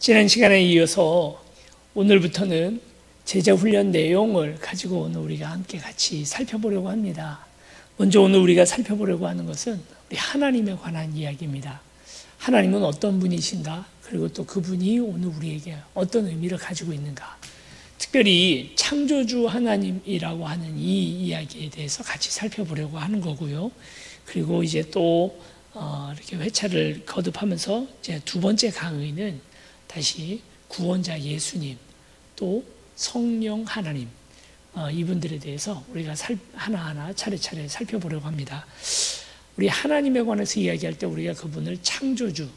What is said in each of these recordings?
지난 시간에 이어서 오늘부터는 제자 훈련 내용을 가지고 오늘 우리가 함께 같이 살펴보려고 합니다. 먼저 오늘 우리가 살펴보려고 하는 것은 우리 하나님에 관한 이야기입니다. 하나님은 어떤 분이신가? 그리고 또 그분이 오늘 우리에게 어떤 의미를 가지고 있는가? 특별히 창조주 하나님이라고 하는 이 이야기에 대해서 같이 살펴보려고 하는 거고요. 그리고 이제 또 이렇게 회차를 거듭하면서 이제 두 번째 강의는 다시 구원자 예수님, 또 성령 하나님, 이분들에 대해서 우리가 하나하나 차례차례 살펴보려고 합니다. 우리 하나님에 관해서 이야기할 때 우리가 그분을 창조주,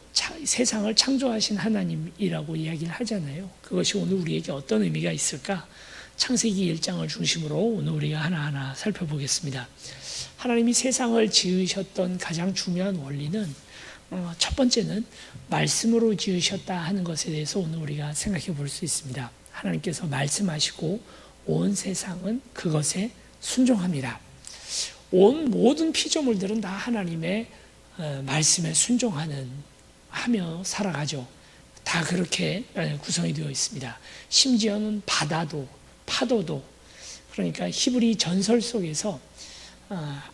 세상을 창조하신 하나님이라고 이야기를 하잖아요. 그것이 오늘 우리에게 어떤 의미가 있을까? 창세기 1장을 중심으로 오늘 우리가 하나하나 살펴보겠습니다. 하나님이 세상을 지으셨던 가장 중요한 원리는 첫 번째는 말씀으로 지으셨다 하는 것에 대해서 오늘 우리가 생각해 볼 수 있습니다. 하나님께서 말씀하시고 온 세상은 그것에 순종합니다. 온 모든 피조물들은 다 하나님의 말씀에 순종하며 살아가죠. 다 그렇게 구성이 되어 있습니다. 심지어는 바다도 파도도, 그러니까 히브리 전설 속에서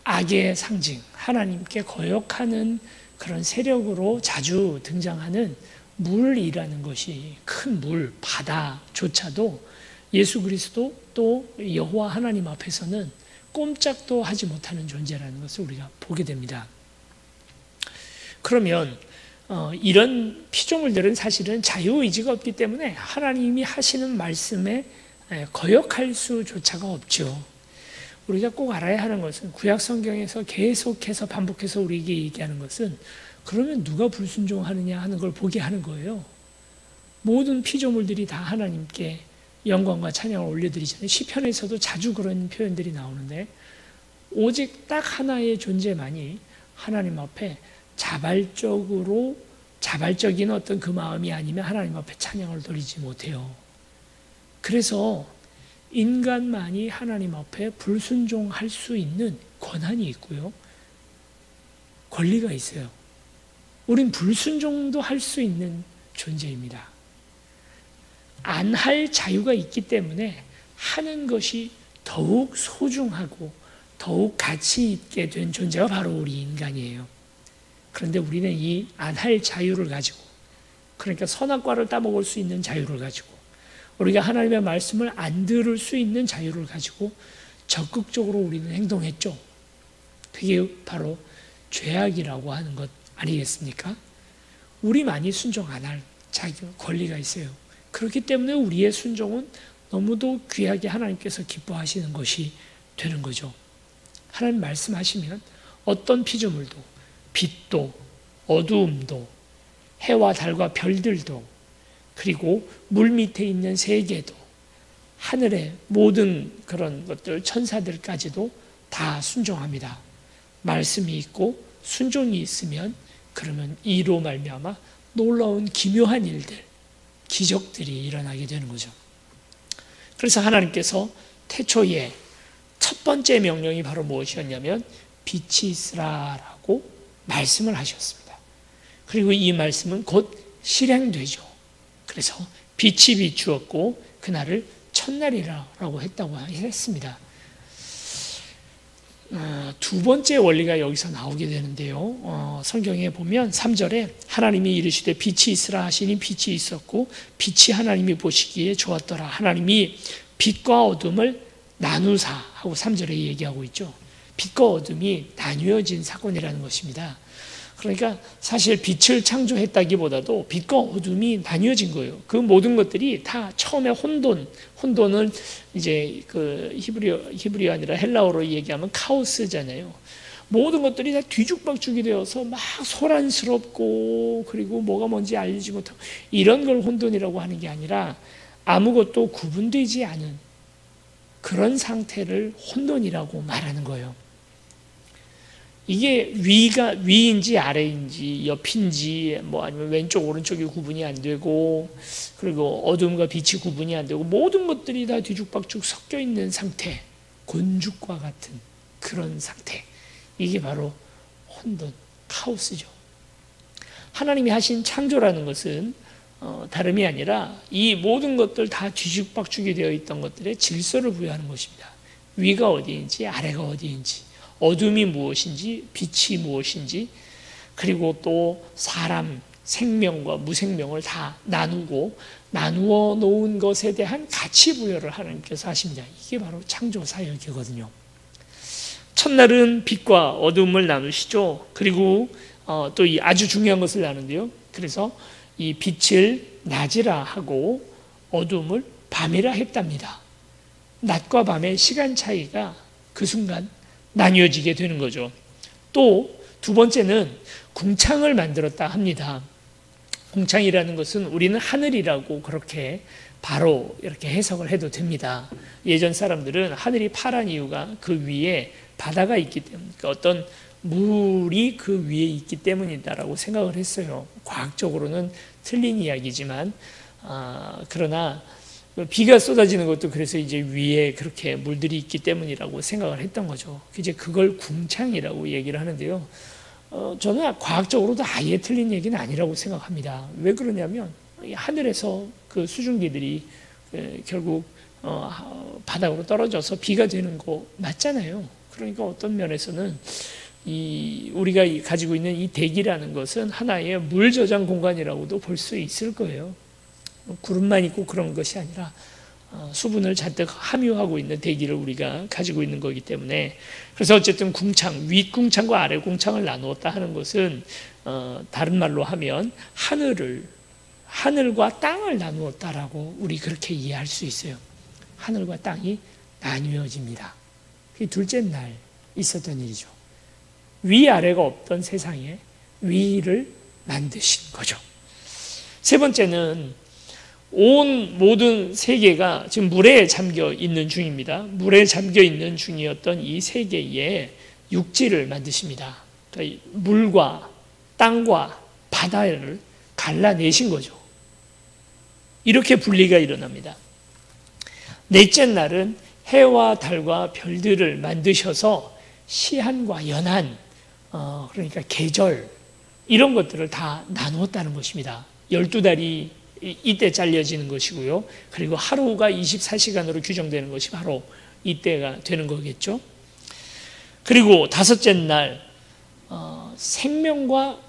악의 상징, 하나님께 거역하는 그런 세력으로 자주 등장하는 물이라는 것이, 큰 물, 바다조차도 예수 그리스도 또 여호와 하나님 앞에서는 꼼짝도 하지 못하는 존재라는 것을 우리가 보게 됩니다. 그러면 이런 피조물들은 사실은 자유의지가 없기 때문에 하나님이 하시는 말씀에 거역할 수조차가 없죠. 우리가 꼭 알아야 하는 것은 구약 성경에서 계속해서 반복해서 우리에게 얘기하는 것은, 그러면 누가 불순종하느냐 하는 걸 보게 하는 거예요. 모든 피조물들이 다 하나님께 영광과 찬양을 올려드리잖아요. 시편에서도 자주 그런 표현들이 나오는데, 오직 딱 하나의 존재만이 하나님 앞에 자발적인 어떤 그 마음이 아니면 하나님 앞에 찬양을 돌리지 못해요. 그래서 인간만이 하나님 앞에 불순종할 수 있는 권한이 있고요, 권리가 있어요. 우린 불순종도 할 수 있는 존재입니다. 안 할 자유가 있기 때문에 하는 것이 더욱 소중하고 더욱 가치 있게 된 존재가 바로 우리 인간이에요. 그런데 우리는 이 안 할 자유를 가지고, 그러니까 선악과를 따먹을 수 있는 자유를 가지고, 우리가 하나님의 말씀을 안 들을 수 있는 자유를 가지고 적극적으로 우리는 행동했죠. 그게 바로 죄악이라고 하는 것 아니겠습니까? 우리만이 순종 안 할 권리가 있어요. 그렇기 때문에 우리의 순종은 너무도 귀하게 하나님께서 기뻐하시는 것이 되는 거죠. 하나님 말씀하시면 어떤 피조물도, 빛도 어두움도, 해와 달과 별들도, 그리고 물 밑에 있는 세계도, 하늘의 모든 그런 것들, 천사들까지도 다 순종합니다. 말씀이 있고 순종이 있으면 그러면 이로 말미암아 놀라운 기묘한 일들, 기적들이 일어나게 되는 거죠. 그래서 하나님께서 태초에 첫 번째 명령이 바로 무엇이었냐면 빛이 있으라라고 말씀을 하셨습니다. 그리고 이 말씀은 곧 실행되죠. 그래서 빛이 비추었고 그날을 첫날이라고 했습니다. 두 번째 원리가 여기서 나오게 되는데요. 성경에 보면 3절에 하나님이 이르시되 빛이 있으라 하시니 빛이 있었고 빛이 하나님이 보시기에 좋았더라. 하나님이 빛과 어둠을 나누사 하고 3절에 얘기하고 있죠. 빛과 어둠이 나뉘어진 사건이라는 것입니다. 그러니까 사실 빛을 창조했다기보다도 빛과 어둠이 나뉘어진 거예요. 그 모든 것들이 다 처음에 혼돈은 이제 그 히브리어 아니라 헬라어로 얘기하면 카오스잖아요. 모든 것들이 다 뒤죽박죽이 되어서 막 소란스럽고, 그리고 뭐가 뭔지 알지 못하고, 이런 걸 혼돈이라고 하는 게 아니라 아무것도 구분되지 않은 그런 상태를 혼돈이라고 말하는 거예요. 이게 위인지 아래인지 옆인지 뭐 아니면 왼쪽 오른쪽이 구분이 안 되고, 그리고 어둠과 빛이 구분이 안 되고, 모든 것들이 다 뒤죽박죽 섞여 있는 상태, 곤죽과 같은 그런 상태, 이게 바로 혼돈, 카오스죠. 하나님이 하신 창조라는 것은 다름이 아니라 이 모든 것들 다 뒤죽박죽이 되어 있던 것들에 질서를 부여하는 것입니다. 위가 어디인지 아래가 어디인지, 어둠이 무엇인지 빛이 무엇인지, 그리고 또 사람 생명과 무생명을 다 나누어 놓은 것에 대한 가치 부여를 하나님께서 하십니다. 이게 바로 창조 사역이거든요. 첫날은 빛과 어둠을 나누시죠. 그리고 또 이 아주 중요한 것을 나누는데요. 그래서 이 빛을 낮이라 하고 어둠을 밤이라 했답니다. 낮과 밤의 시간 차이가 그 순간 나뉘어지게 되는 거죠. 또 두 번째는 궁창을 만들었다 합니다. 궁창이라는 것은 우리는 하늘이라고 그렇게 바로 이렇게 해석을 해도 됩니다. 예전 사람들은 하늘이 파란 이유가 그 위에 바다가 있기 때문에, 어떤 물이 그 위에 있기 때문이다라고 생각을 했어요. 과학적으로는 틀린 이야기지만, 그러나 비가 쏟아지는 것도 그래서 이제 위에 그렇게 물들이 있기 때문이라고 생각을 했던 거죠. 이제 그걸 궁창이라고 얘기를 하는데요. 저는 과학적으로도 아예 틀린 얘기는 아니라고 생각합니다. 왜 그러냐면 하늘에서 그 수증기들이 결국 바닥으로 떨어져서 비가 되는 거 맞잖아요. 그러니까 어떤 면에서는 우리가 가지고 있는 이 대기라는 것은 하나의 물 저장 공간이라고도 볼 수 있을 거예요. 구름만 있고 그런 것이 아니라 수분을 잔뜩 함유하고 있는 대기를 우리가 가지고 있는 거기 때문에, 그래서 어쨌든 궁창, 윗궁창과 아래궁창을 나누었다 하는 것은 다른 말로 하면 하늘과 땅을 나누었다라고 우리 그렇게 이해할 수 있어요. 하늘과 땅이 나뉘어집니다. 그게 둘째 날 있었던 일이죠. 위아래가 없던 세상에 위를 만드신 거죠. 세 번째는 모든 세계가 지금 물에 잠겨 있는 중입니다. 물에 잠겨 있는 중이었던 이 세계에 육지를 만드십니다. 그러니까 물과 땅과 바다를 갈라내신 거죠. 이렇게 분리가 일어납니다. 넷째 날은 해와 달과 별들을 만드셔서 시한과 연한, 그러니까 계절, 이런 것들을 다 나누었다는 것입니다. 12달이 이때 잘려지는 것이고요. 그리고 하루가 24시간으로 규정되는 것이 바로 이때가 되는 거겠죠. 그리고 다섯째 날 생명과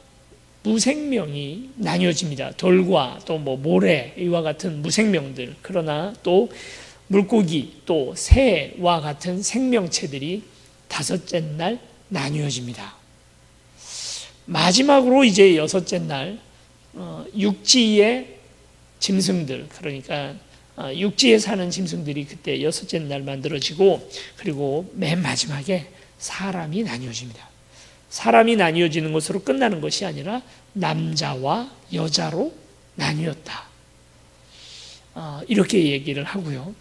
무생명이 나뉘어집니다. 돌과 또 모래 이와 같은 무생명들, 그러나 또 물고기 또 새와 같은 생명체들이 다섯째 날 나뉘어집니다. 마지막으로 이제 여섯째 날 육지의 짐승들, 그러니까 육지에 사는 짐승들이 그때 여섯째 날 만들어지고, 그리고 맨 마지막에 사람이 나뉘어집니다. 사람이 나뉘어지는 것으로 끝나는 것이 아니라 남자와 여자로 나뉘었다. 이렇게 얘기를 하고요.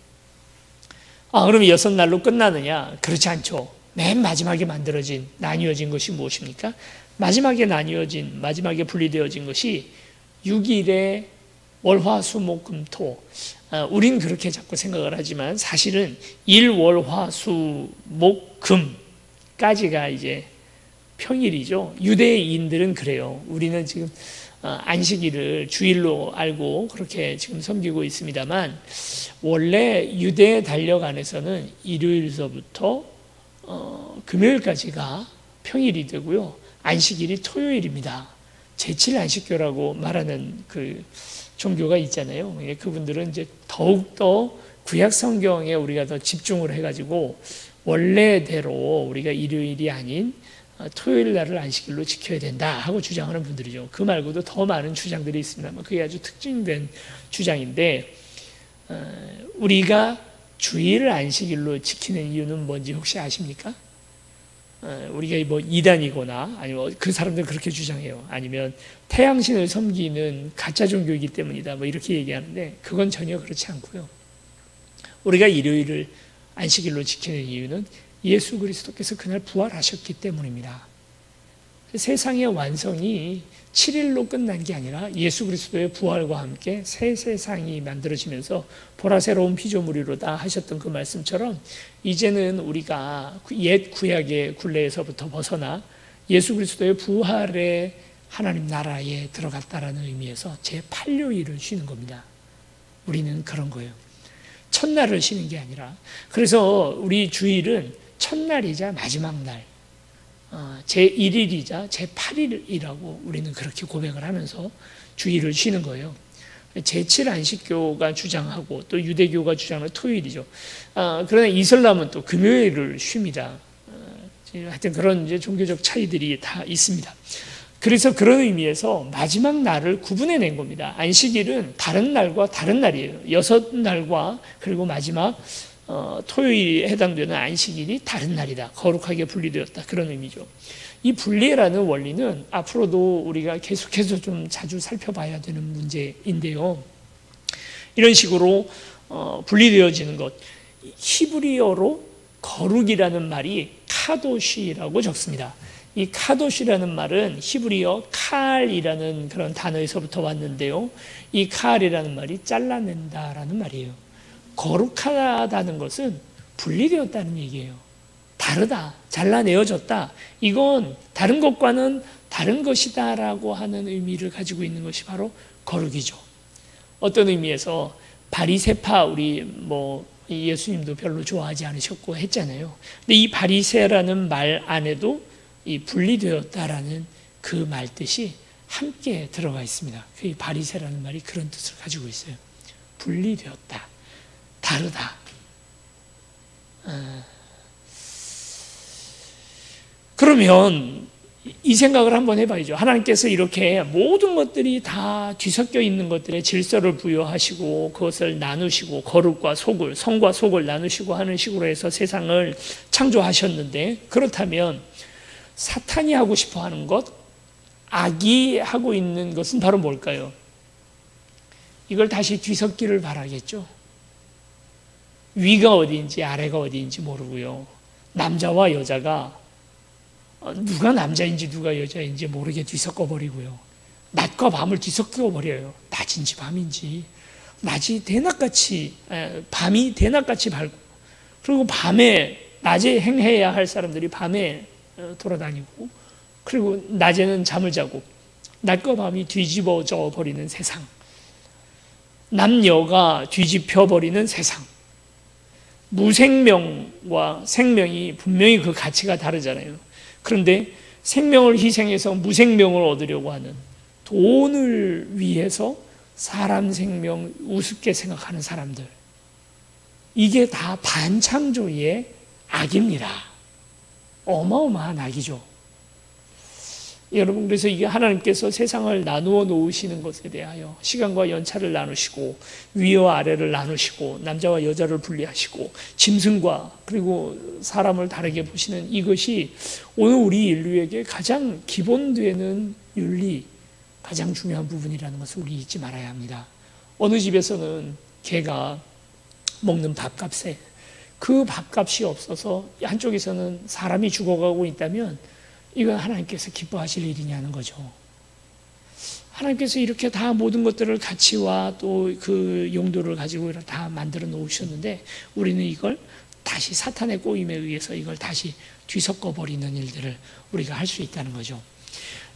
그럼 여섯 날로 끝나느냐? 그렇지 않죠. 맨 마지막에 나뉘어진 것이 무엇입니까? 마지막에 분리되어진 것이 6일의 월화수목금토. 우린 그렇게 자꾸 생각을 하지만 사실은 일월화수목금까지가 이제 평일이죠. 유대인들은 그래요. 우리는 지금 안식일을 주일로 알고 그렇게 지금 섬기고 있습니다만, 원래 유대 달력 안에서는 일요일서부터 금요일까지가 평일이 되고요. 안식일이 토요일입니다. 제7 안식교라고 말하는 그 종교가 있잖아요. 그분들은 이제 더욱더 구약 성경에 우리가 더 집중을 해가지고 원래대로 우리가 일요일이 아닌 토요일 날을 안식일로 지켜야 된다 하고 주장하는 분들이죠. 그 말고도 더 많은 주장들이 있습니다만 그게 아주 특징된 주장인데, 우리가 주일을 안식일로 지키는 이유는 뭔지 혹시 아십니까? 우리가 이단이거나 아니면 그 사람들은 그렇게 주장해요. 아니면 태양신을 섬기는 가짜 종교이기 때문이다. 이렇게 얘기하는데 그건 전혀 그렇지 않고요. 우리가 일요일을 안식일로 지키는 이유는 예수 그리스도께서 그날 부활하셨기 때문입니다. 세상의 완성이 7일로 끝난 게 아니라 예수 그리스도의 부활과 함께 새 세상이 만들어지면서 보라 새로운 피조물이로다 하셨던 그 말씀처럼, 이제는 우리가 옛 구약의 굴레에서부터 벗어나 예수 그리스도의 부활의 하나님 나라에 들어갔다라는 의미에서 제8요일을 쉬는 겁니다. 우리는 그런 거예요. 첫날을 쉬는 게 아니라. 그래서 우리 주일은 첫날이자 마지막 날, 제1일이자 제8일이라고 우리는 그렇게 고백을 하면서 주일을 쉬는 거예요. 제7안식교가 주장하고 또 유대교가 주장하는 토요일이죠. 그러나 이슬람은 또 금요일을 쉽니다. 하여튼 그런 이제 종교적 차이들이 다 있습니다. 그래서 그런 의미에서 마지막 날을 구분해낸 겁니다. 안식일은 다른 날과 다른 날이에요. 6날과 그리고 마지막 토요일에 해당되는 안식일이 다른 날이다. 거룩하게 분리되었다. 그런 의미죠. 이 분리라는 원리는 앞으로도 우리가 계속해서 좀 자주 살펴봐야 되는 문제인데요. 이런 식으로 분리되어지는 것, 히브리어로 거룩이라는 말이 카도시라고 적습니다. 이 카도시라는 말은 히브리어 칼이라는 그런 단어에서부터 왔는데요. 이 칼이라는 말이 잘라낸다라는 말이에요. 거룩하다는 것은 분리되었다는 얘기예요. 다르다, 잘라내어졌다. 이건 다른 것과는 다른 것이다라고 하는 의미를 가지고 있는 것이 바로 거룩이죠. 어떤 의미에서 바리새파, 우리 예수님도 별로 좋아하지 않으셨고 했잖아요. 근데 이 바리새라는 말 안에도 이 분리되었다라는 그 말 뜻이 함께 들어가 있습니다. 그 바리새라는 말이 그런 뜻을 가지고 있어요. 분리되었다, 다르다. 그러면 이 생각을 한번 해봐야죠. 하나님께서 이렇게 모든 것들이 다 뒤섞여 있는 것들에 질서를 부여하시고 그것을 나누시고 거룩과 속을, 성과 속을 나누시고 하는 식으로 해서 세상을 창조하셨는데, 그렇다면 사탄이 하고 싶어 하는 것, 악이 하고 있는 것은 바로 뭘까요? 이걸 다시 뒤섞기를 바라겠죠. 위가 어디인지 아래가 어디인지 모르고요. 남자와 여자가 누가 남자인지 누가 여자인지 모르게 뒤섞어버리고요. 낮과 밤을 뒤섞어버려요. 낮인지 밤인지. 낮이 대낮같이, 밤이 대낮같이 밝고, 그리고 밤에, 낮에 행해야 할 사람들이 밤에 돌아다니고, 그리고 낮에는 잠을 자고, 낮과 밤이 뒤집어져 버리는 세상. 남녀가 뒤집혀 버리는 세상. 무생명과 생명이 분명히 그 가치가 다르잖아요. 그런데 생명을 희생해서 무생명을 얻으려고 하는, 돈을 위해서 사람 생명 우습게 생각하는 사람들, 이게 다 반창조의 악입니다. 어마어마한 악이죠. 여러분, 그래서 이게 하나님께서 세상을 나누어 놓으시는 것에 대하여 시간과 연차를 나누시고 위와 아래를 나누시고 남자와 여자를 분리하시고 짐승과 그리고 사람을 다르게 보시는 이것이 오늘 우리 인류에게 가장 기본되는 윤리, 가장 중요한 부분이라는 것을 우리 잊지 말아야 합니다. 어느 집에서는 개가 먹는 밥값에 그 밥값이 없어서 한쪽에서는 사람이 죽어가고 있다면 이건 하나님께서 기뻐하실 일이냐는 거죠. 하나님께서 이렇게 다 모든 것들을 가치와 또 그 용도를 가지고 다 만들어 놓으셨는데 우리는 이걸 다시 사탄의 꼬임에 의해서 이걸 다시 뒤섞어 버리는 일들을 우리가 할 수 있다는 거죠.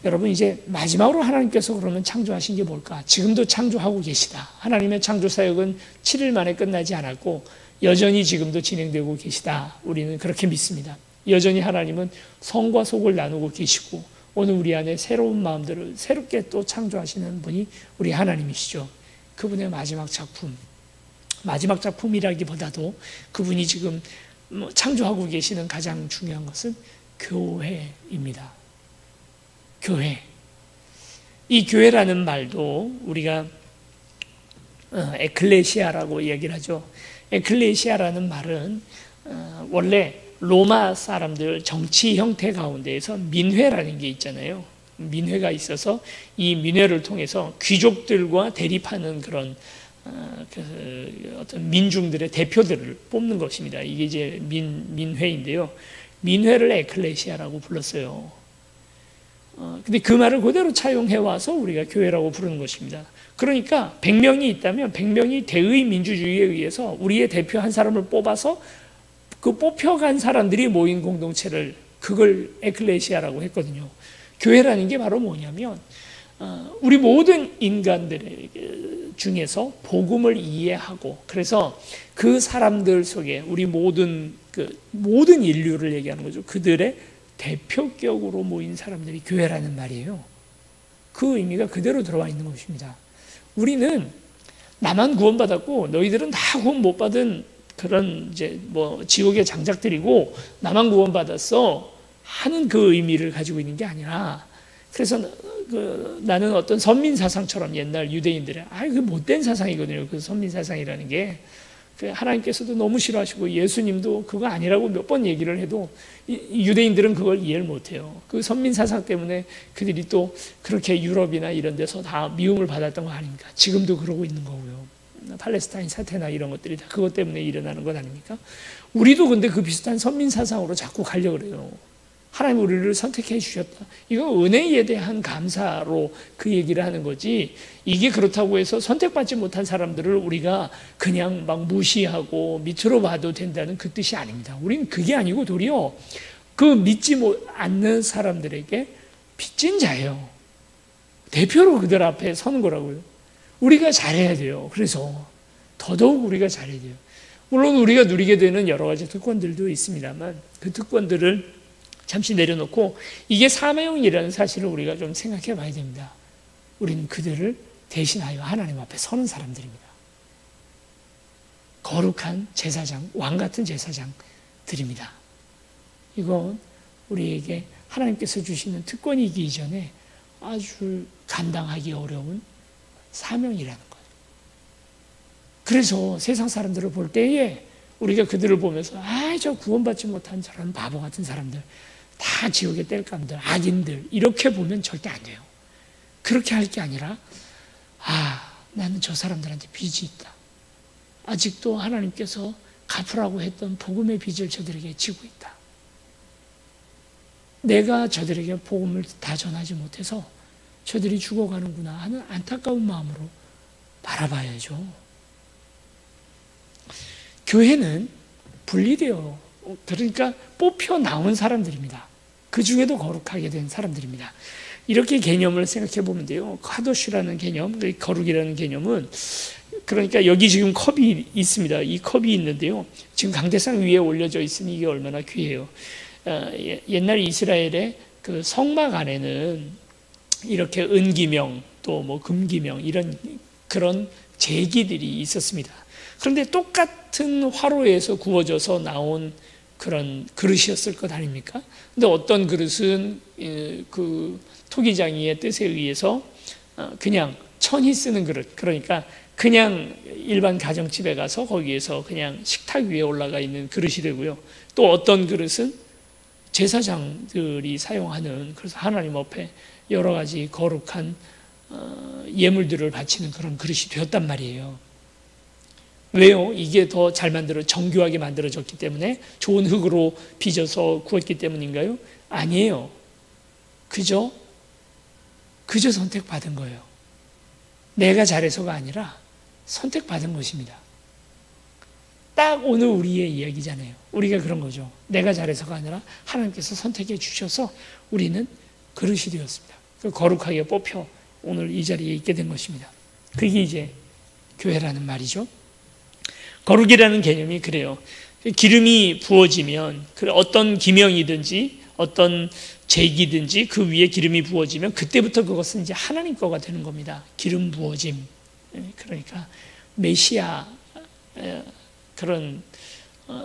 여러분, 이제 마지막으로 하나님께서 그러면 창조하신 게 뭘까? 지금도 창조하고 계시다. 하나님의 창조 사역은 7일 만에 끝나지 않았고 여전히 지금도 진행되고 계시다. 우리는 그렇게 믿습니다. 여전히 하나님은 성과 속을 나누고 계시고 오늘 우리 안에 새로운 마음들을 새롭게 또 창조하시는 분이 우리 하나님이시죠. 그분의 마지막 작품, 마지막 작품이라기보다도 그분이 지금 창조하고 계시는 가장 중요한 것은 교회입니다. 교회. 이 교회라는 말도 우리가 에클레시아라고 얘기를 하죠. 에클레시아라는 말은 원래 로마 사람들 정치 형태 가운데에서 민회라는 게 있잖아요. 민회가 있어서 이 민회를 통해서 귀족들과 대립하는 그런 어떤 민중들의 대표들을 뽑는 것입니다. 이게 이제 민회인데요. 민회를 에클레시아라고 불렀어요. 근데 그 말을 그대로 차용해 와서 우리가 교회라고 부르는 것입니다. 그러니까 100명이 있다면 100명이 대의 민주주의에 의해서 우리의 대표 한 사람을 뽑아서 그 뽑혀간 사람들이 모인 공동체를, 그걸 에클레시아라고 했거든요. 교회라는 게 바로 뭐냐면 우리 모든 인간들 중에서 복음을 이해하고, 그래서 그 사람들 속에 우리 모든 인류를 얘기하는 거죠. 그들의 대표격으로 모인 사람들이 교회라는 말이에요. 그 의미가 그대로 들어와 있는 것입니다. 우리는 나만 구원받았고 너희들은 다 구원 못 받은 그런 이제 지옥의 장작들이고 나만 구원받았어 하는 그 의미를 가지고 있는 게 아니라, 그래서 나는 어떤 선민 사상처럼 옛날 유대인들의 그 못된 사상이거든요. 그 선민 사상이라는 게 하나님께서도 너무 싫어하시고 예수님도 그거 아니라고 몇 번 얘기를 해도 유대인들은 그걸 이해를 못해요. 그 선민 사상 때문에 그들이 또 그렇게 유럽이나 이런 데서 다 미움을 받았던 거 아닙니까? 지금도 그러고 있는 거고요. 팔레스타인 사태나 이런 것들이 다 그것 때문에 일어나는 것 아닙니까? 우리도 근데 그 비슷한 선민 사상으로 자꾸 가려고 그래요. 하나님 우리를 선택해 주셨다. 이거 은혜에 대한 감사로 그 얘기를 하는 거지, 이게 그렇다고 해서 선택받지 못한 사람들을 우리가 그냥 막 무시하고 밑으로 봐도 된다는 그 뜻이 아닙니다. 우리는 그게 아니고 도리어 그 믿지 않는 사람들에게 빚진 자예요. 대표로 그들 앞에 서는 거라고요. 우리가 잘해야 돼요. 그래서 더더욱 우리가 잘해야 돼요. 물론 우리가 누리게 되는 여러 가지 특권들도 있습니다만 그 특권들을 잠시 내려놓고 이게 사명이라는 사실을 우리가 좀 생각해 봐야 됩니다. 우리는 그들을 대신하여 하나님 앞에 서는 사람들입니다. 거룩한 제사장, 왕 같은 제사장들입니다. 이건 우리에게 하나님께서 주시는 특권이기 이전에 아주 감당하기 어려운 사명이라는 거예요. 그래서 세상 사람들을 볼 때에 우리가 그들을 보면서 저 구원받지 못한 저런 바보 같은 사람들, 다 지옥의 땔감들, 악인들, 이렇게 보면 절대 안 돼요. 그렇게 할 게 아니라 나는 저 사람들한테 빚이 있다. 아직도 하나님께서 갚으라고 했던 복음의 빚을 저들에게 지고 있다. 내가 저들에게 복음을 다 전하지 못해서 저들이 죽어가는구나 하는 안타까운 마음으로 바라봐야죠. 교회는 분리되어, 그러니까 뽑혀 나온 사람들입니다. 그 중에도 거룩하게 된 사람들입니다. 이렇게 개념을 생각해 보면 돼요. 카도슈라는 개념, 거룩이라는 개념은, 그러니까 여기 지금 컵이 있습니다. 이 컵이 있는데요. 지금 강대상 위에 올려져 있으니 이게 얼마나 귀해요. 옛날 이스라엘의 그 성막 안에는 이렇게 은기명 또 금기명 이런 그런 제기들이 있었습니다. 그런데 똑같은 화로에서 구워져서 나온 그런 그릇이었을 것 아닙니까? 근데 어떤 그릇은 그 토기장이의 뜻에 의해서 그냥 천이 쓰는 그릇, 그러니까 그냥 일반 가정집에 가서 거기에서 그냥 식탁 위에 올라가 있는 그릇이 되고요. 또 어떤 그릇은 제사장들이 사용하는, 그래서 하나님 앞에 여러 가지 거룩한 예물들을 바치는 그런 그릇이 되었단 말이에요. 왜요? 이게 더 잘 정교하게 만들어졌기 때문에, 좋은 흙으로 빚어서 구웠기 때문인가요? 아니에요. 그저 선택받은 거예요. 내가 잘해서가 아니라 선택받은 것입니다. 딱 오늘 우리의 이야기잖아요. 우리가 그런 거죠. 내가 잘해서가 아니라 하나님께서 선택해 주셔서 우리는 그릇이 되었습니다. 거룩하게 뽑혀 오늘 이 자리에 있게 된 것입니다. 그게 이제 교회라는 말이죠. 거룩이라는 개념이 그래요. 기름이 부어지면, 어떤 기명이든지 어떤 제기든지 그 위에 기름이 부어지면 그때부터 그것은 이제 하나님 거가 되는 겁니다. 기름 부어짐. 그러니까 메시아, 그런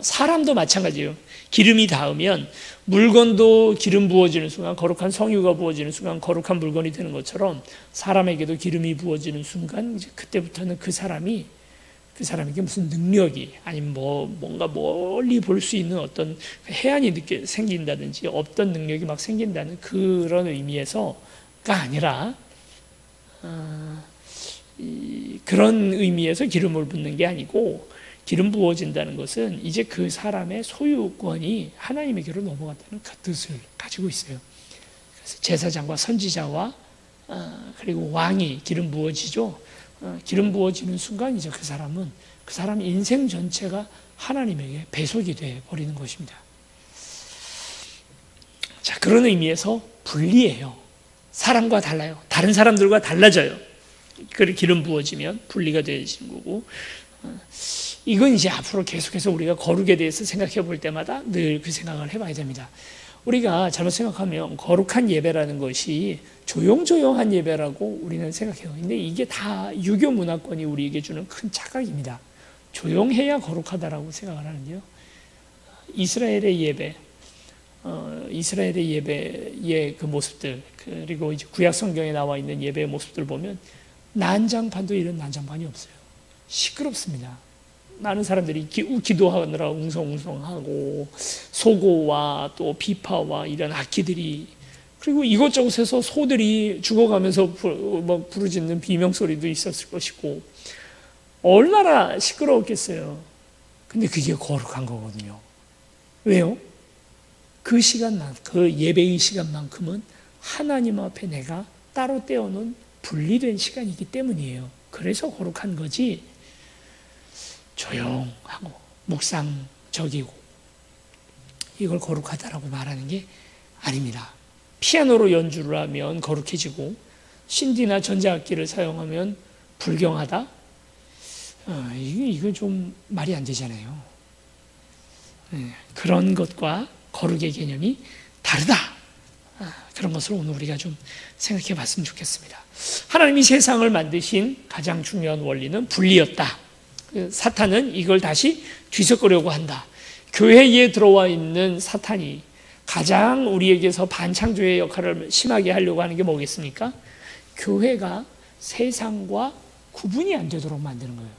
사람도 마찬가지예요. 기름이 닿으면 물건도 기름 부어지는 순간, 거룩한 성유가 부어지는 순간 거룩한 물건이 되는 것처럼 사람에게도 기름이 부어지는 순간 이제 그때부터는 그 사람에게 무슨 능력이, 아니면 뭔가 멀리 볼 수 있는 어떤 해안이 생긴다든지 없던 능력이 막 생긴다는 그런 의미에서가 아니라 그런 의미에서 기름을 붓는 게 아니고, 기름 부어진다는 것은 이제 그 사람의 소유권이 하나님에게로 넘어갔다는 그 뜻을 가지고 있어요. 그래서 제사장과 선지자와 그리고 왕이 기름 부어지죠. 기름 부어지는 순간 이제 그 사람 인생 전체가 하나님에게 배속이 돼 버리는 것입니다. 자, 그런 의미에서 분리해요. 사람과 달라요. 다른 사람들과 달라져요. 기름 부어지면 분리가 되어지는 거고, 이건 이제 앞으로 계속해서 우리가 거룩에 대해서 생각해 볼 때마다 늘 그 생각을 해봐야 됩니다. 우리가 잘못 생각하면 거룩한 예배라는 것이 조용조용한 예배라고 우리는 생각해요. 근데 이게 다 유교 문화권이 우리에게 주는 큰 착각입니다. 조용해야 거룩하다라고 생각을 하는데요. 이스라엘의 예배의 그 모습들, 그리고 이제 구약 성경에 나와 있는 예배의 모습들 보면 난장판도 이런 난장판이 없어요. 시끄럽습니다. 많은 사람들이 기도하느라 웅성웅성하고 소고와 또 비파와 이런 악기들이, 그리고 이곳저곳에서 소들이 죽어가면서 부르짖는 비명소리도 있었을 것이고 얼마나 시끄러웠겠어요. 근데 그게 거룩한 거거든요. 왜요? 그 시간만, 그 예배의 시간만큼은 하나님 앞에 내가 따로 떼어놓은 분리된 시간이기 때문이에요. 그래서 거룩한 거지, 조용하고 묵상적이고 이걸 거룩하다라고 말하는 게 아닙니다. 피아노로 연주를 하면 거룩해지고 신디나 전자악기를 사용하면 불경하다? 이거 좀 말이 안 되잖아요. 그런 것과 거룩의 개념이 다르다. 그런 것을 오늘 우리가 좀 생각해 봤으면 좋겠습니다. 하나님이 세상을 만드신 가장 중요한 원리는 분리였다. 사탄은 이걸 다시 뒤섞으려고 한다. 교회에 들어와 있는 사탄이 가장 우리에게서 반창조의 역할을 심하게 하려고 하는 게 뭐겠습니까? 교회가 세상과 구분이 안 되도록 만드는 거예요.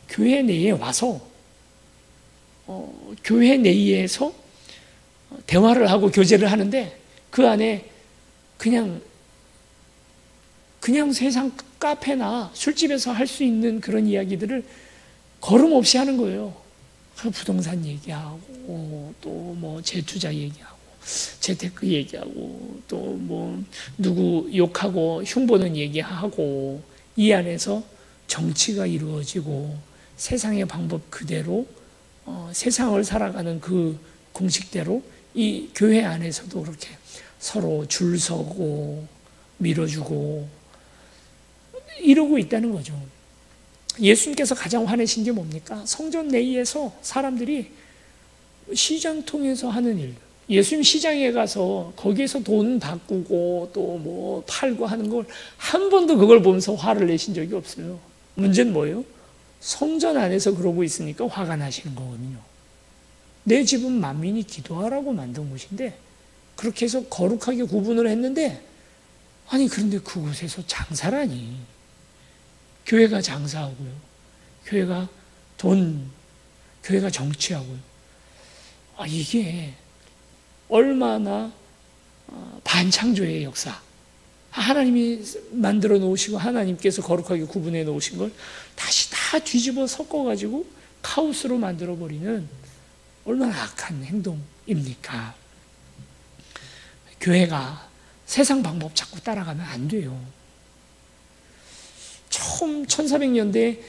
교회 내에 와서 교회 내에서 대화를 하고 교제를 하는데 그 안에 그냥 세상 카페나 술집에서 할 수 있는 그런 이야기들을 거름 없이 하는 거예요. 부동산 얘기하고 또 뭐 재투자 얘기하고 재테크 얘기하고 또 뭐 누구 욕하고 흉보는 얘기하고 이 안에서 정치가 이루어지고 세상의 방법 그대로 세상을 살아가는 그 공식대로 이 교회 안에서도 그렇게 서로 줄 서고 밀어주고 이러고 있다는 거죠. 예수님께서 가장 화내신 게 뭡니까? 성전 내에서 사람들이 시장통에서 하는 일, 예수님 시장에 가서 거기에서 돈 바꾸고 또 뭐 팔고 하는 걸 한 번도 그걸 보면서 화를 내신 적이 없어요. 문제는 뭐예요? 성전 안에서 그러고 있으니까 화가 나시는 거거든요. 내 집은 만민이 기도하라고 만든 곳인데 그렇게 해서 거룩하게 구분을 했는데, 아니 그런데 그곳에서 장사라니. 교회가 장사하고요, 교회가 교회가 정치하고요. 이게 얼마나 반창조의 역사, 하나님이 만들어 놓으시고 하나님께서 거룩하게 구분해 놓으신 걸 다시 다 뒤집어 섞어가지고 카오스로 만들어버리는 얼마나 악한 행동입니까? 교회가 세상 방법 자꾸 따라가면 안 돼요. 처음 1400년대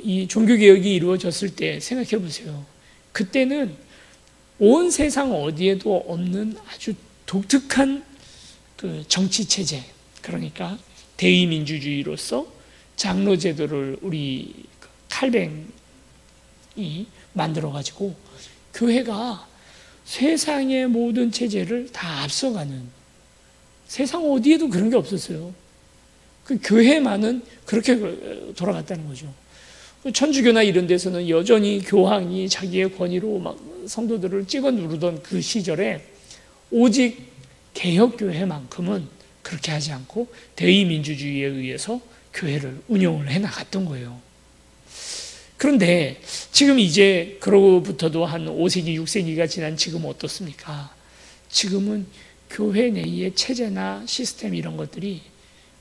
이 종교개혁이 이루어졌을 때 생각해 보세요. 그때는 온 세상 어디에도 없는 아주 독특한 그 정치체제, 그러니까 대의민주주의로서 장로제도를 우리 칼뱅이 만들어가지고 교회가 세상의 모든 체제를 다 앞서가는, 세상 어디에도 그런 게 없었어요. 그 교회만은 그렇게 돌아갔다는 거죠. 천주교나 이런 데서는 여전히 교황이 자기의 권위로 막 성도들을 찍어 누르던 그 시절에 오직 개혁교회만큼은 그렇게 하지 않고 대의민주주의에 의해서 교회를 운영을 해나갔던 거예요. 그런데 지금 이제 그로부터도 한 5세기, 6세기가 지난 지금 어떻습니까? 지금은 교회 내의 체제나 시스템 이런 것들이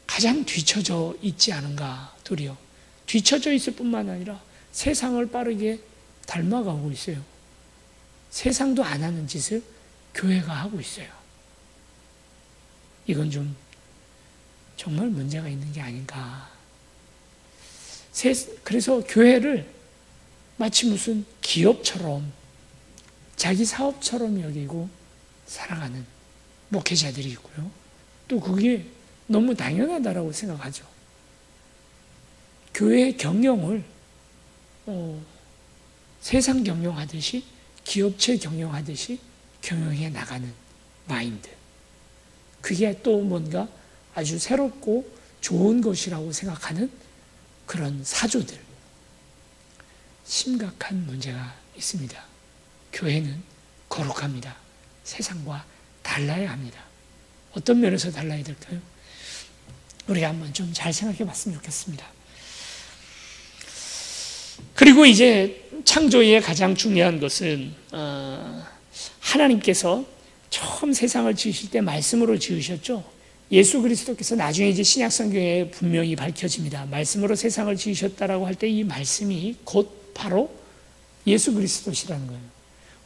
가장 뒤처져 있지 않은가, 도리어 뒤처져 있을 뿐만 아니라 세상을 빠르게 닮아가고 있어요. 세상도 안 하는 짓을 교회가 하고 있어요. 이건 좀 정말 문제가 있는 게 아닌가. 그래서 교회를 마치 무슨 기업처럼 자기 사업처럼 여기고 살아가는 목회자들이 있고요. 또 그게 너무 당연하다라고 생각하죠. 교회 경영을 세상 경영하듯이, 기업체 경영하듯이 경영해 나가는 마인드. 그게 또 뭔가 아주 새롭고 좋은 것이라고 생각하는 그런 사조들. 심각한 문제가 있습니다. 교회는 거룩합니다. 세상과 달라야 합니다. 어떤 면에서 달라야 될까요? 우리가 한번 좀 잘 생각해 봤으면 좋겠습니다. 그리고 이제 창조의 가장 중요한 것은 하나님께서 처음 세상을 지으실 때 말씀으로 지으셨죠. 예수 그리스도께서 나중에 이제 신약 성경에 분명히 밝혀집니다. 말씀으로 세상을 지으셨다라고 할 때 이 말씀이 곧 바로 예수 그리스도시라는 거예요.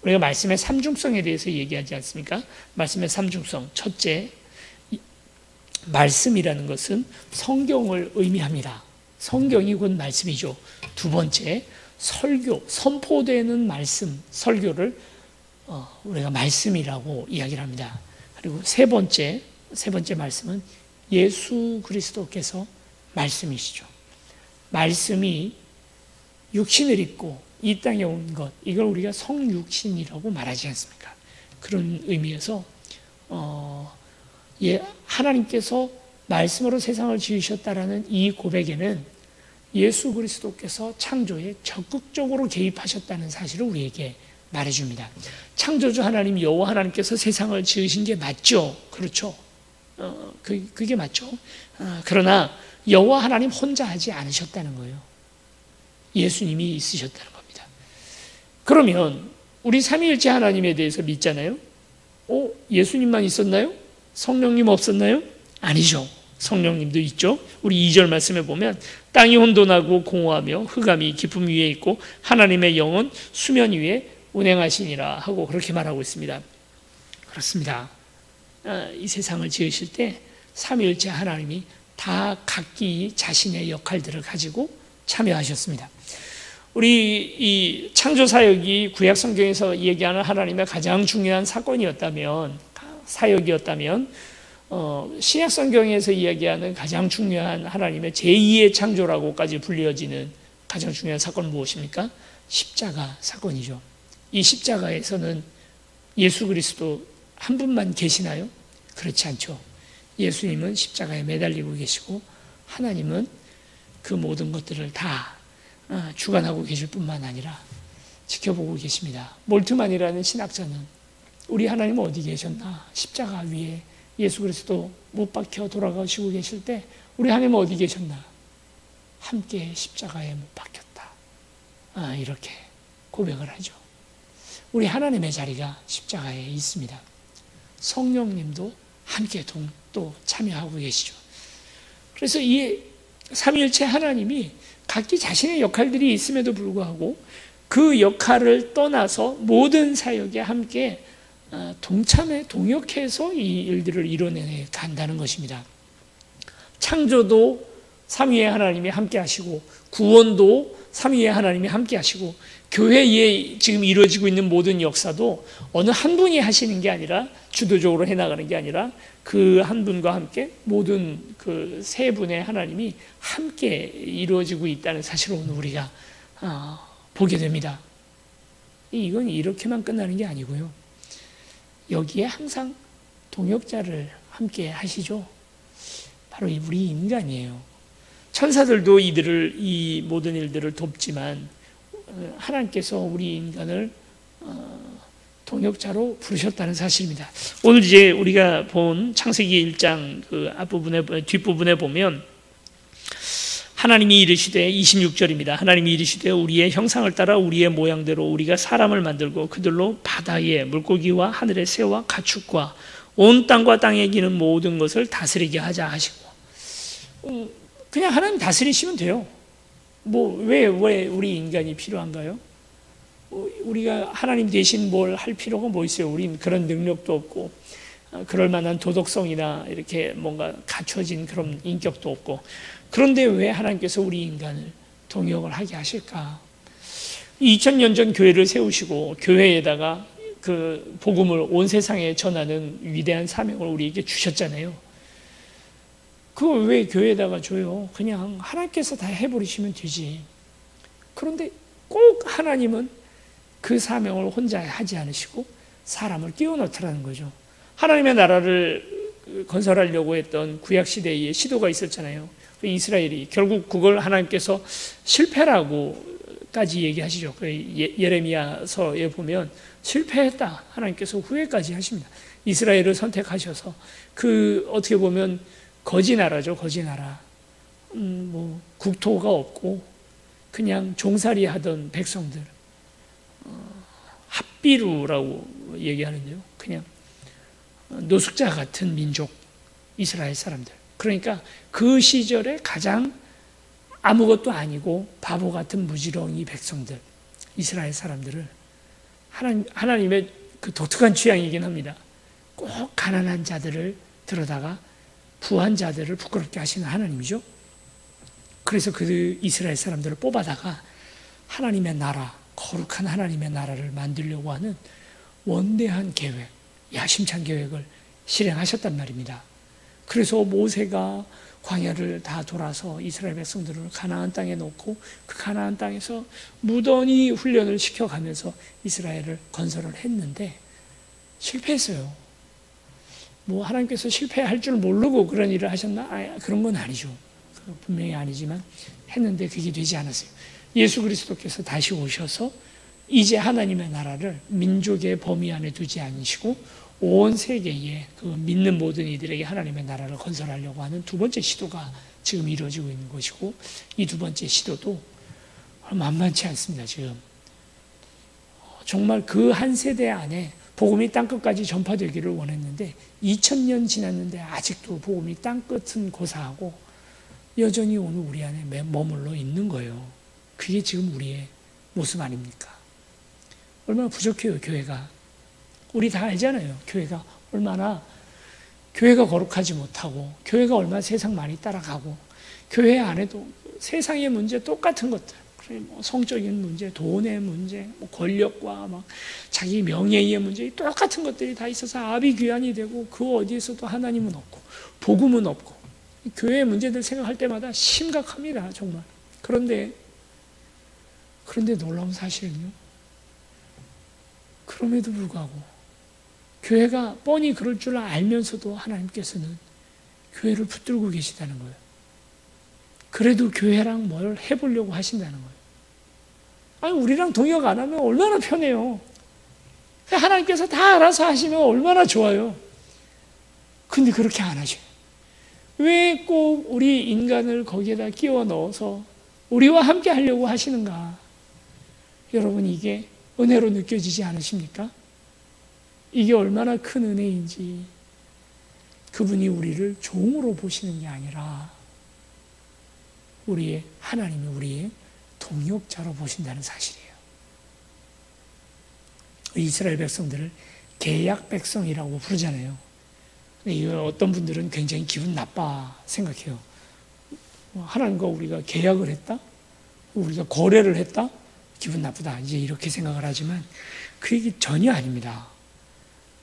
우리가 말씀의 삼중성에 대해서 얘기하지 않습니까? 말씀의 삼중성. 첫째, 말씀이라는 것은 성경을 의미합니다. 성경이 곧 말씀이죠. 두 번째, 설교, 선포되는 말씀, 설교를 우리가 말씀이라고 이야기를 합니다. 그리고 세 번째 말씀은 예수 그리스도께서 말씀이시죠. 말씀이 육신을 입고 이 땅에 온 것, 이걸 우리가 성육신이라고 말하지 않습니까? 그런 의미에서 하나님께서 말씀으로 세상을 지으셨다라는 이 고백에는 예수 그리스도께서 창조에 적극적으로 개입하셨다는 사실을 우리에게 말해줍니다. 창조주 하나님 여호와 하나님께서 세상을 지으신 게 맞죠? 그렇죠? 그게 맞죠? 그러나 여호와 하나님 혼자 하지 않으셨다는 거예요. 예수님이 있으셨다는 겁니다. 그러면 우리 삼위일체 하나님에 대해서 믿잖아요? 예수님만 있었나요? 성령님 없었나요? 아니죠. 성령님도 있죠. 우리 2절 말씀에 보면 땅이 혼돈하고 공허하며 흑암이 깊음 위에 있고 하나님의 영은 수면 위에 운행하시니라 하고 그렇게 말하고 있습니다. 그렇습니다. 이 세상을 지으실 때 삼위일체 하나님이 다 각기 자신의 역할들을 가지고 참여하셨습니다. 우리 이 창조 사역이 구약 성경에서 얘기하는 하나님의 가장 중요한 사건이었다면, 사역이었다면 신약 성경에서 이야기하는 가장 중요한 하나님의 제2의 창조라고까지 불리어지는 가장 중요한 사건은 무엇입니까? 십자가 사건이죠. 이 십자가에서는 예수 그리스도 한 분만 계시나요? 그렇지 않죠. 예수님은 십자가에 매달리고 계시고 하나님은 그 모든 것들을 다 주관하고 계실 뿐만 아니라 지켜보고 계십니다. 몰트만이라는 신학자는 우리 하나님은 어디 계셨나? 십자가 위에 예수 그리스도 못 박혀 돌아가시고 계실 때 우리 하나님은 어디 계셨나? 함께 십자가에 못 박혔다. 이렇게 고백을 하죠. 우리 하나님의 자리가 십자가에 있습니다. 성령님도 함께 또 참여하고 계시죠. 그래서 이 삼위일체 하나님이 각기 자신의 역할들이 있음에도 불구하고 그 역할을 떠나서 모든 사역에 함께 동역해서 이 일들을 이뤄내 간다는 것입니다. 창조도 삼위의 하나님이 함께 하시고 구원도 삼위의 하나님이 함께 하시고 교회에 지금 이루어지고 있는 모든 역사도 어느 한 분이 하시는 게 아니라 주도적으로 해나가는 게 아니라 그 한 분과 함께 모든 그 세 분의 하나님이 함께 이루어지고 있다는 사실을 오늘 우리가 보게 됩니다. 이건 이렇게만 끝나는 게 아니고요. 여기에 항상 동역자를 함께 하시죠. 바로 우리 인간이에요. 천사들도 이 모든 일들을 돕지만 하나님께서 우리 인간을 동역자로 부르셨다는 사실입니다. 오늘 이제 우리가 본 창세기 1장 그 뒷부분에 보면 하나님이 이르시되 26절입니다. 하나님이 이르시되 우리의 형상을 따라 우리의 모양대로 우리가 사람을 만들고 그들로 바다의 물고기와 하늘의 새와 가축과 온 땅과 땅에 기는 모든 것을 다스리게 하자 하시고 그냥 하나님 다스리시면 돼요. 왜 우리 인간이 필요한가요? 우리가 하나님 대신 뭘 할 필요가 뭐 있어요? 우린 그런 능력도 없고 그럴 만한 도덕성이나 이렇게 뭔가 갖춰진 그런 인격도 없고 그런데 왜 하나님께서 우리 인간을 동역을 하게 하실까? 2000년 전 교회를 세우시고 교회에다가 그 복음을 온 세상에 전하는 위대한 사명을 우리에게 주셨잖아요. 그거 왜 교회에다가 줘요? 그냥 하나님께서 다 해버리시면 되지. 그런데 꼭 하나님은 그 사명을 혼자 하지 않으시고 사람을 끼워 넣더라는 거죠. 하나님의 나라를 건설하려고 했던 구약시대에 시도가 있었잖아요. 이스라엘이 결국 그걸 하나님께서 실패라고까지 얘기하시죠. 예레미야서에 보면 실패했다. 하나님께서 후회까지 하십니다. 이스라엘을 선택하셔서 어떻게 보면 거지 나라죠. 거지 나라. 뭐 국토가 없고 그냥 종살이 하던 백성들. 합비루라고 얘기하는데요. 그냥 노숙자 같은 민족, 이스라엘 사람들. 그러니까 그 시절에 가장 아무것도 아니고 바보 같은 무지렁이 백성들, 이스라엘 사람들을 하나님의 그 독특한 취향이긴 합니다. 꼭 가난한 자들을 들여다가 부한 자들을 부끄럽게 하시는 하나님이죠. 그래서 그 이스라엘 사람들을 뽑아다가 하나님의 나라, 거룩한 하나님의 나라를 만들려고 하는 원대한 계획, 야심찬 계획을 실행하셨단 말입니다. 그래서 모세가 광야를 다 돌아서 이스라엘 백성들을 가나안 땅에 놓고 그 가나안 땅에서 무던히 훈련을 시켜가면서 이스라엘을 건설을 했는데 실패했어요. 뭐 하나님께서 실패할 줄 모르고 그런 일을 하셨나? 그런 건 아니죠. 분명히 아니지만 했는데 그게 되지 않았어요. 예수 그리스도께서 다시 오셔서 이제 하나님의 나라를 민족의 범위 안에 두지 않으시고 온 세계에 그 믿는 모든 이들에게 하나님의 나라를 건설하려고 하는 두 번째 시도가 지금 이루어지고 있는 것이고, 이 두 번째 시도도 만만치 않습니다. 지금 정말 그 한 세대 안에 복음이 땅끝까지 전파되기를 원했는데 2000년 지났는데 아직도 복음이 땅끝은 고사하고 여전히 오늘 우리 안에 머물러 있는 거예요. 그게 지금 우리의 모습 아닙니까? 얼마나 부족해요, 교회가. 우리 다 알잖아요. 교회가 얼마나 교회가 거룩하지 못하고 교회가 얼마나 세상 많이 따라가고 교회 안에도 세상의 문제 똑같은 것들, 뭐 성적인 문제, 돈의 문제, 뭐 권력과 막 자기 명예의 문제, 똑같은 것들이 다 있어서 아비규환이 되고 그 어디에서도 하나님은 없고 복음은 없고 교회의 문제들 생각할 때마다 심각합니다. 정말. 그런데 놀라운 사실은요, 그럼에도 불구하고 교회가 뻔히 그럴 줄 알면서도 하나님께서는 교회를 붙들고 계시다는 거예요. 그래도 교회랑 뭘 해보려고 하신다는 거예요. 아니, 우리랑 동역 안 하면 얼마나 편해요. 하나님께서 다 알아서 하시면 얼마나 좋아요. 근데 그렇게 안 하셔요. 왜 꼭 우리 인간을 거기에다 끼워 넣어서 우리와 함께 하려고 하시는가? 여러분, 이게 은혜로 느껴지지 않으십니까? 이게 얼마나 큰 은혜인지. 그분이 우리를 종으로 보시는 게 아니라 하나님이 우리의 동역자로 보신다는 사실이에요. 이스라엘 백성들을 계약 백성이라고 부르잖아요. 어떤 분들은 굉장히 기분 나빠 생각해요. 하나님과 우리가 계약을 했다? 우리가 거래를 했다? 기분 나쁘다. 이제 이렇게 생각을 하지만 그게 전혀 아닙니다.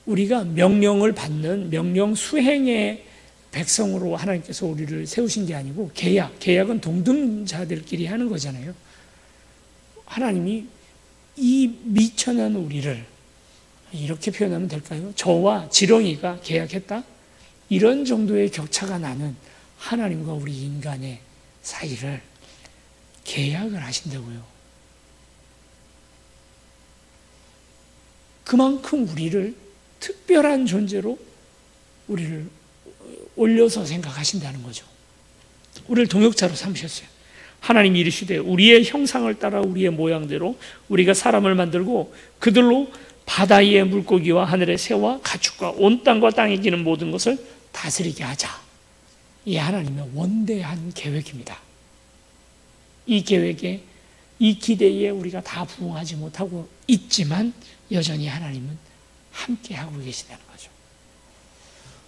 우리가 명령을 받는 명령 수행의 백성으로 하나님께서 우리를 세우신 게 아니고 계약은 동등자들끼리 하는 거잖아요. 하나님이 이 미천한 우리를 이렇게 표현하면 될까요? 저와 지렁이가 계약했다? 이런 정도의 격차가 나는 하나님과 우리 인간의 사이를 계약을 하신다고요. 그만큼 우리를 특별한 존재로 우리를 올려서 생각하신다는 거죠. 우리를 동역자로 삼으셨어요. 하나님이 이르시되 우리의 형상을 따라 우리의 모양대로 우리가 사람을 만들고 그들로 바다 위의 물고기와 하늘의 새와 가축과 온 땅과 땅에 기는 모든 것을 다스리게 하자. 이 하나님의 원대한 계획입니다. 이 계획에, 이 기대에 우리가 다 부응하지 못하고 있지만 여전히 하나님은 함께하고 계시다는 거죠.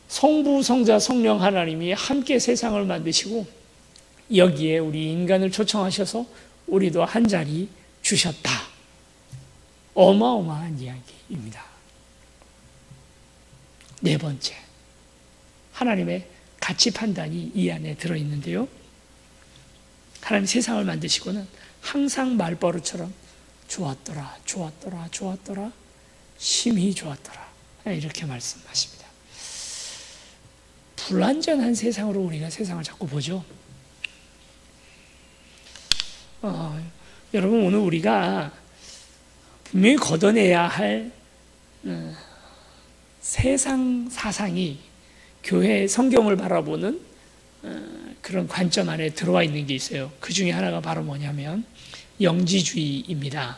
성부, 성자, 성령 하나님이 함께 세상을 만드시고 여기에 우리 인간을 초청하셔서 우리도 한 자리 주셨다. 어마어마한 이야기입니다. 네 번째, 하나님의 가치 판단이 이 안에 들어있는데요. 하나님 세상을 만드시고는 항상 말버릇처럼 좋았더라, 좋았더라, 좋았더라, 심히 좋았더라, 이렇게 말씀하십니다. 불완전한 세상으로 우리가 세상을 자꾸 보죠. 여러분, 오늘 우리가 분명히 걷어내야 할 세상 사상이 교회 성경을 바라보는 그런 관점 안에 들어와 있는 게 있어요. 그 중에 하나가 바로 뭐냐면 영지주의입니다.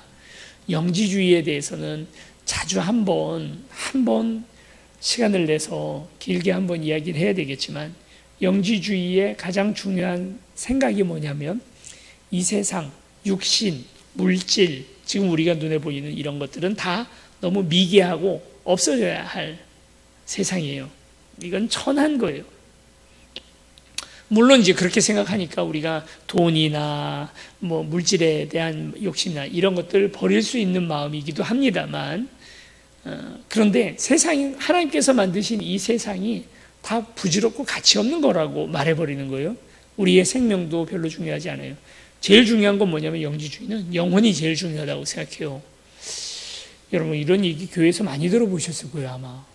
영지주의에 대해서는 자주 한 번 시간을 내서 길게 한번 이야기를 해야 되겠지만, 영지주의의 가장 중요한 생각이 뭐냐면 이 세상, 육신, 물질, 지금 우리가 눈에 보이는 이런 것들은 다 너무 미개하고 없어져야 할 세상이에요. 이건 천한 거예요. 물론 이제 그렇게 생각하니까 우리가 돈이나 뭐 물질에 대한 욕심이나 이런 것들을 버릴 수 있는 마음이기도 합니다만, 그런데 세상이, 하나님께서 만드신 이 세상이 다 부질없고 가치 없는 거라고 말해버리는 거예요. 우리의 생명도 별로 중요하지 않아요. 제일 중요한 건 뭐냐면 영지주의는 영혼이 제일 중요하다고 생각해요. 여러분, 이런 얘기 교회에서 많이 들어보셨을 거예요, 아마.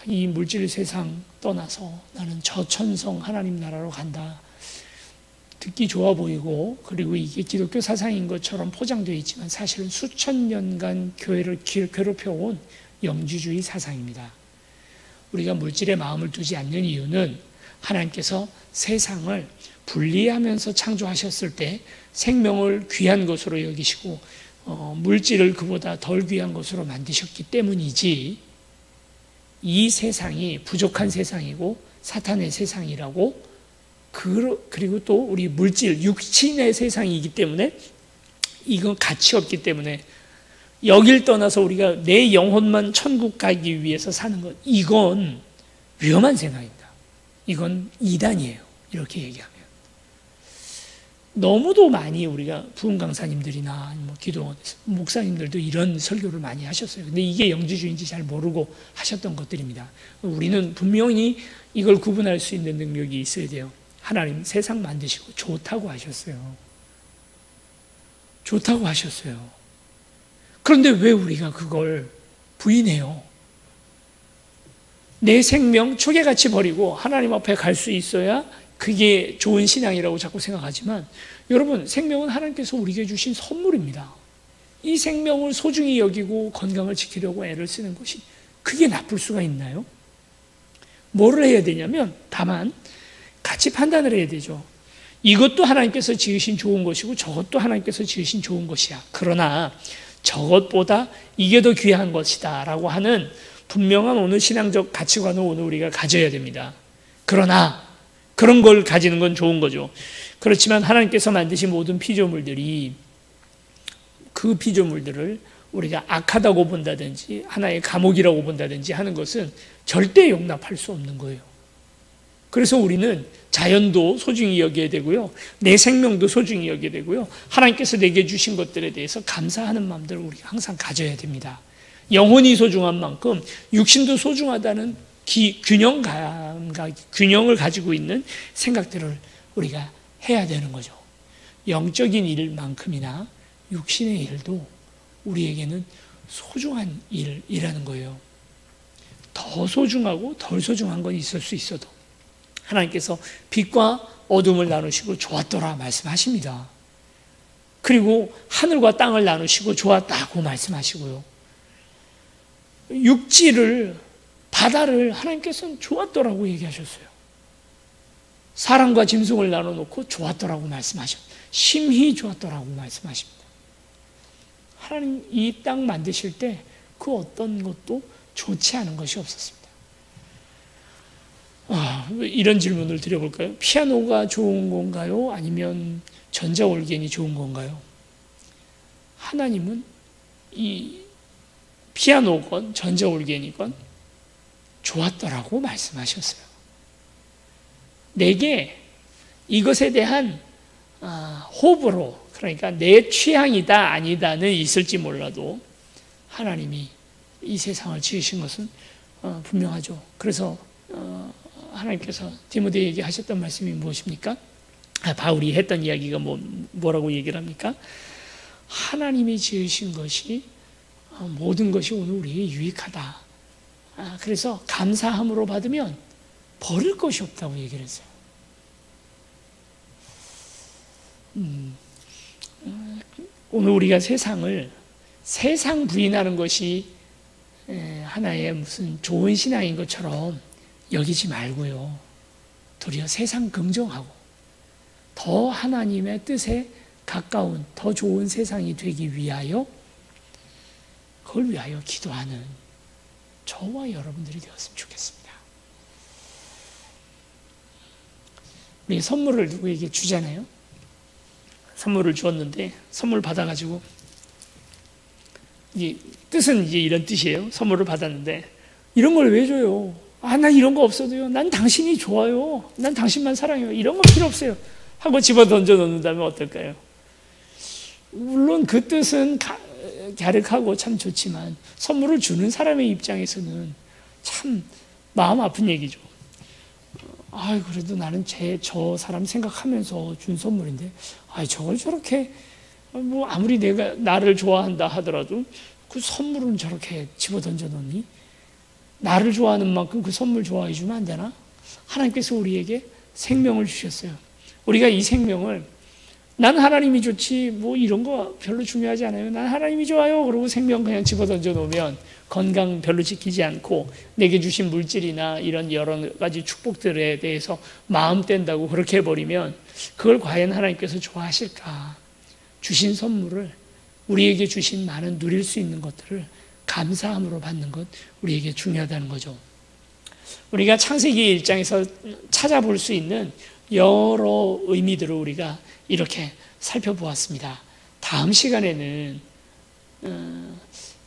이 물질 세상 떠나서 나는 저 천성 하나님 나라로 간다. 듣기 좋아 보이고, 그리고 이게 기독교 사상인 것처럼 포장되어 있지만 사실은 수천 년간 교회를 괴롭혀온 영지주의 사상입니다. 우리가 물질에 마음을 두지 않는 이유는 하나님께서 세상을 분리하면서 창조하셨을 때 생명을 귀한 것으로 여기시고 물질을 그보다 덜 귀한 것으로 만드셨기 때문이지, 이 세상이 부족한 세상이고 사탄의 세상이라고, 그리고 또 우리 물질, 육신의 세상이기 때문에 이건 가치 없기 때문에 여길 떠나서 우리가 내 영혼만 천국 가기 위해서 사는 것, 이건 위험한 생각입니다. 이건 이단이에요. 이렇게 얘기하면. 너무도 많이 우리가 부흥 강사님들이나 뭐 기도원에서 목사님들도 이런 설교를 많이 하셨어요. 근데 이게 영지주의인지 잘 모르고 하셨던 것들입니다. 우리는 분명히 이걸 구분할 수 있는 능력이 있어야 돼요. 하나님 세상 만드시고 좋다고 하셨어요. 좋다고 하셨어요. 그런데 왜 우리가 그걸 부인해요? 내 생명 초계같이 버리고 하나님 앞에 갈 수 있어야 그게 좋은 신앙이라고 자꾸 생각하지만, 여러분, 생명은 하나님께서 우리에게 주신 선물입니다. 이 생명을 소중히 여기고 건강을 지키려고 애를 쓰는 것이 그게 나쁠 수가 있나요? 뭐를 해야 되냐면 다만 같이 판단을 해야 되죠. 이것도 하나님께서 지으신 좋은 것이고 저것도 하나님께서 지으신 좋은 것이야. 그러나 저것보다 이게 더 귀한 것이다 라고 하는 분명한 오늘 신앙적 가치관을 오늘 우리가 가져야 됩니다. 그러나 그런 걸 가지는 건 좋은 거죠. 그렇지만 하나님께서 만드신 모든 피조물들이, 그 피조물들을 우리가 악하다고 본다든지 하나의 감옥이라고 본다든지 하는 것은 절대 용납할 수 없는 거예요. 그래서 우리는 자연도 소중히 여겨야 되고요, 내 생명도 소중히 여겨야 되고요, 하나님께서 내게 주신 것들에 대해서 감사하는 마음들을 우리가 항상 가져야 됩니다. 영혼이 소중한 만큼 육신도 소중하다는 균형을 가지고 있는 생각들을 우리가 해야 되는 거죠. 영적인 일만큼이나 육신의 일도 우리에게는 소중한 일이라는 거예요. 더 소중하고 덜 소중한 건 있을 수 있어도 하나님께서 빛과 어둠을 나누시고 좋았더라 말씀하십니다. 그리고 하늘과 땅을 나누시고 좋았다고 말씀하시고요. 육지를, 바다를 하나님께서는 좋았더라고 얘기하셨어요. 사람과 짐승을 나눠놓고 좋았더라고 말씀하셨어요. 심히 좋았더라고 말씀하십니다. 하나님 이 땅 만드실 때 그 어떤 것도 좋지 않은 것이 없었습니다. 이런 질문을 드려볼까요? 피아노가 좋은 건가요? 아니면 전자올겐이 좋은 건가요? 하나님은 이 피아노건 전자올겐이건 좋았더라고 말씀하셨어요. 내게 이것에 대한 호불호, 그러니까 내 취향이다 아니다는 있을지 몰라도 하나님이 이 세상을 지으신 것은 분명하죠. 그래서 하나님께서 디모데에게 하셨던 말씀이 무엇입니까? 바울이 했던 이야기가 뭐라고 얘기를 합니까? 하나님이 지으신 것이 모든 것이 오늘 우리에게 유익하다. 그래서 감사함으로 받으면 버릴 것이 없다고 얘기를 했어요. 오늘 우리가 세상 부인하는 것이 하나의 무슨 좋은 신앙인 것처럼 여기지 말고요. 도리어 세상 긍정하고 더 하나님의 뜻에 가까운 더 좋은 세상이 되기 위하여 그걸 위하여 기도하는 저와 여러분들이 되었으면 좋겠습니다. 우리 선물을 누구에게 주잖아요. 선물을 주었는데 선물 받아가지고 이 뜻은 이제 이런 뜻이에요. 선물을 받았는데 이런 걸 왜 줘요? 난 이런 거 없어도요. 난 당신이 좋아요. 난 당신만 사랑해요. 이런 거 필요 없어요. 하고 집어 던져 놓는다면 어떨까요? 물론 그 뜻은 갸륵하고 참 좋지만 선물을 주는 사람의 입장에서는 참 마음 아픈 얘기죠. 그래도 나는 저 사람 생각하면서 준 선물인데 저걸 저렇게 아무리 내가 나를 좋아한다 하더라도 그 선물은 저렇게 집어 던져 놓니? 나를 좋아하는 만큼 그 선물 좋아해 주면 안 되나? 하나님께서 우리에게 생명을 주셨어요. 우리가 이 생명을 난 하나님이 좋지 이런 거 별로 중요하지 않아요. 난 하나님이 좋아요. 그러고 생명 그냥 집어 던져 놓으면 건강 별로 지키지 않고 내게 주신 물질이나 이런 여러 가지 축복들에 대해서 마음 뗀다고 그렇게 해버리면 그걸 과연 하나님께서 좋아하실까? 주신 선물을 우리에게 주신 많은 누릴 수 있는 것들을 감사함으로 받는 것 우리에게 중요하다는 거죠. 우리가 창세기 1장에서 찾아볼 수 있는 여러 의미들을 우리가 이렇게 살펴보았습니다. 다음 시간에는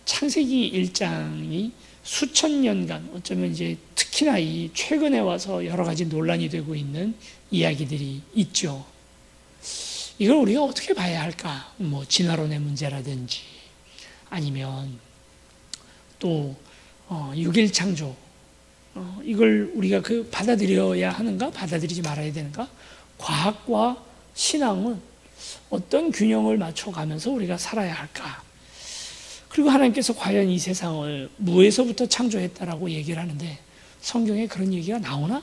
창세기 1장이 수천 년간 어쩌면 이제 특히나 이 최근에 와서 여러 가지 논란이 되고 있는 이야기들이 있죠. 이걸 우리가 어떻게 봐야 할까? 진화론의 문제라든지 아니면 또 6일 창조 이걸 우리가 받아들여야 하는가? 받아들이지 말아야 되는가? 과학과 신앙은 어떤 균형을 맞춰가면서 우리가 살아야 할까? 그리고 하나님께서 과연 이 세상을 무에서부터 창조했다라고 얘기를 하는데 성경에 그런 얘기가 나오나?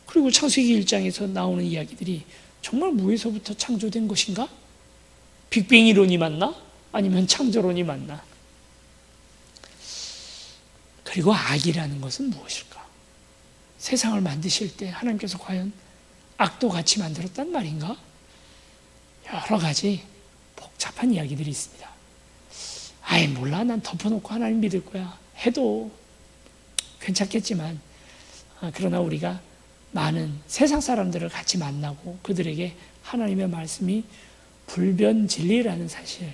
그리고 창세기 1장에서 나오는 이야기들이 정말 무에서부터 창조된 것인가? 빅뱅 이론이 맞나? 아니면 창조론이 맞나? 그리고 악이라는 것은 무엇일까? 세상을 만드실 때 하나님께서 과연 악도 같이 만들었단 말인가? 여러 가지 복잡한 이야기들이 있습니다. 몰라. 난 덮어놓고 하나님 믿을 거야. 해도 괜찮겠지만 그러나 우리가 많은 세상 사람들을 같이 만나고 그들에게 하나님의 말씀이 불변 진리라는 사실,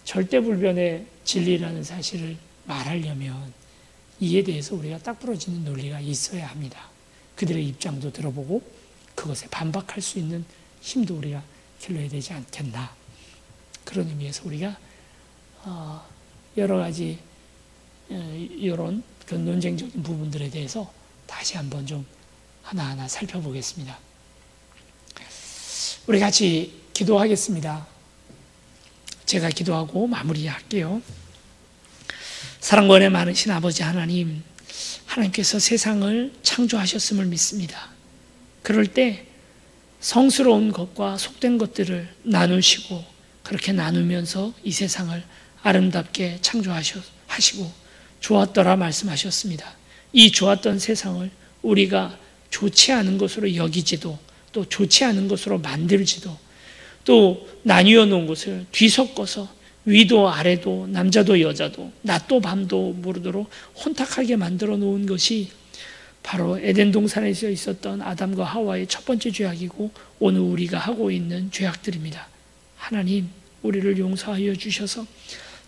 절대 불변의 진리라는 사실을 말하려면 이에 대해서 우리가 딱 부러지는 논리가 있어야 합니다. 그들의 입장도 들어보고 그것에 반박할 수 있는 힘도 우리가 길러야 되지 않겠나. 그런 의미에서 우리가 여러 가지 이런 그런 논쟁적인 부분들에 대해서 다시 한번 좀 하나하나 살펴보겠습니다. 우리 같이 기도하겠습니다. 제가 기도하고 마무리할게요. 사랑과 은혜 많으신 아버지 하나님, 하나님께서 세상을 창조하셨음을 믿습니다. 그럴 때 성스러운 것과 속된 것들을 나누시고 그렇게 나누면서 이 세상을 아름답게 창조하시고 좋았더라 말씀하셨습니다. 이 좋았던 세상을 우리가 좋지 않은 것으로 여기지도 또 좋지 않은 것으로 만들지도 또 나뉘어 놓은 것을 뒤섞어서 위도 아래도 남자도 여자도 낮도 밤도 모르도록 혼탁하게 만들어 놓은 것이 바로 에덴 동산에서 있었던 아담과 하와의 첫 번째 죄악이고 오늘 우리가 하고 있는 죄악들입니다. 하나님, 우리를 용서하여 주셔서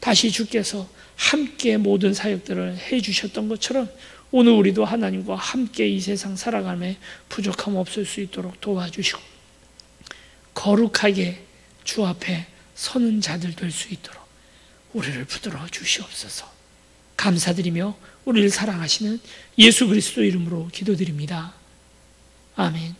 다시 주께서 함께 모든 사역들을 해 주셨던 것처럼 오늘 우리도 하나님과 함께 이 세상 살아감에 부족함 없을 수 있도록 도와주시고 거룩하게 주 앞에 서는 자들 될 수 있도록 우리를 붙들어 주시옵소서. 감사드리며 우리를 사랑하시는 예수 그리스도 이름으로 기도드립니다. 아멘.